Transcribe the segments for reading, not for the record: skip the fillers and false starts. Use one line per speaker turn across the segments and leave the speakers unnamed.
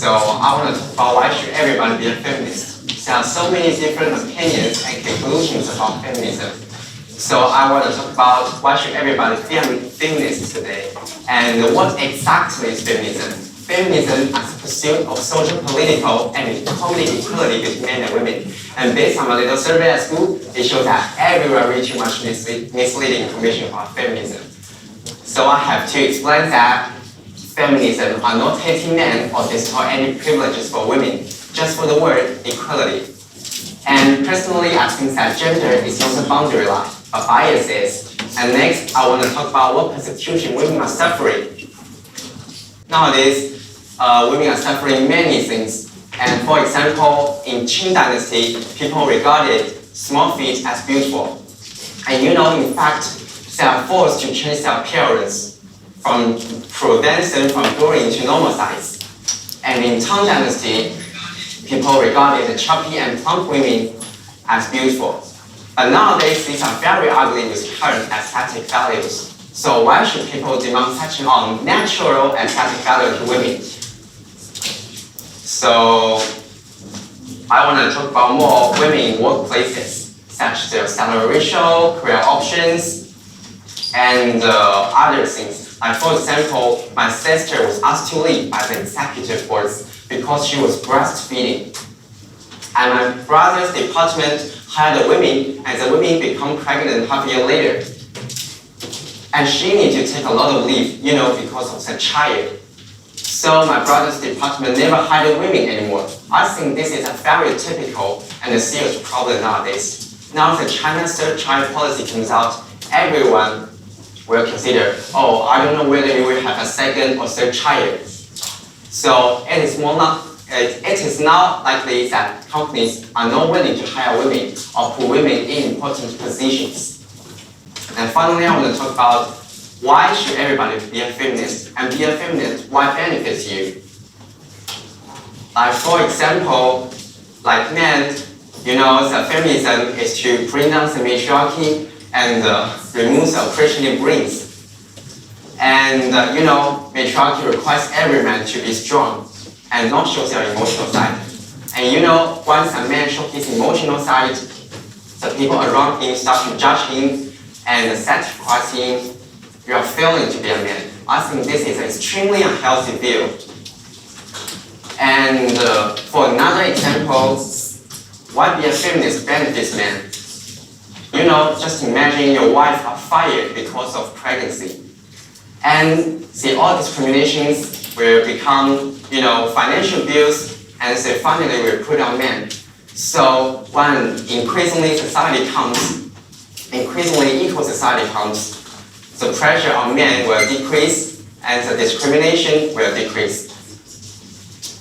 So I want to talk about why should everybody be a feminist. There are so many different opinions and conclusions about feminism. So I want to talk about why should everybody be a feminist today, and what exactly is feminism. Feminism is the pursuit of social, political, and equality between men and women. And based on a little survey at school, it shows that everyone reads too much misleading information about feminism. So I have to explain that feminism are not hating men or destroy any privileges for women, just for the word equality. And personally, I think that gender is not a boundary line, but bias is. And next, I want to talk about what persecution women are suffering. Nowadays, women are suffering many things. And for example, in Qing Dynasty, people regarded small feet as beautiful. And in fact, they are forced to change their appearance from prevention from growing to normal size. And in Tang Dynasty, people regarded chubby and plump women as beautiful. But nowadays, these are very ugly with current aesthetic values. So why should people demand such an unnatural aesthetic value to women? So I want to talk about more women in workplaces, such as their salary ratio, career options, and other things. Like for example, my sister was asked to leave by the executive boards because she was breastfeeding. And my brother's department hired a woman, and the woman became pregnant half a year later. And she needed to take a lot of leave, because of the child. So my brother's department never hired women anymore. I think this is a very typical and a serious problem nowadays. Now the China's third child policy comes out, everyone will consider, I don't know whether you will have a second or third child. So it is not likely that companies are not willing to hire women or put women in important positions. And finally, I want to talk about why should everybody be a feminist, and be a feminist, what benefits you? Like for example, like men, the feminism is to bring down the matriarchy and remove the oppression it brings. And matriarchy requires every man to be strong and not show their emotional side. And once a man shows his emotional side, the people around him start to judge him and sacrifice him. You are failing to be a man. I think this is an extremely unhealthy view. And for another example, why be a feminist benefits men? Just imagine your wife are fired because of pregnancy. And all discriminations will become, financial bills, and they finally will put on men. So when increasingly equal society comes, the pressure on men will decrease and the discrimination will decrease.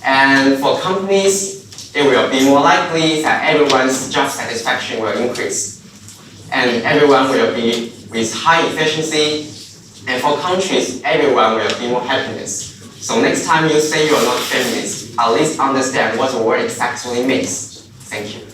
And for companies, it will be more likely that everyone's job satisfaction will increase. And everyone will be with high efficiency. And for countries, everyone will be more happiness. So next time you say you are not feminist, at least understand what the word exactly means. Thank you.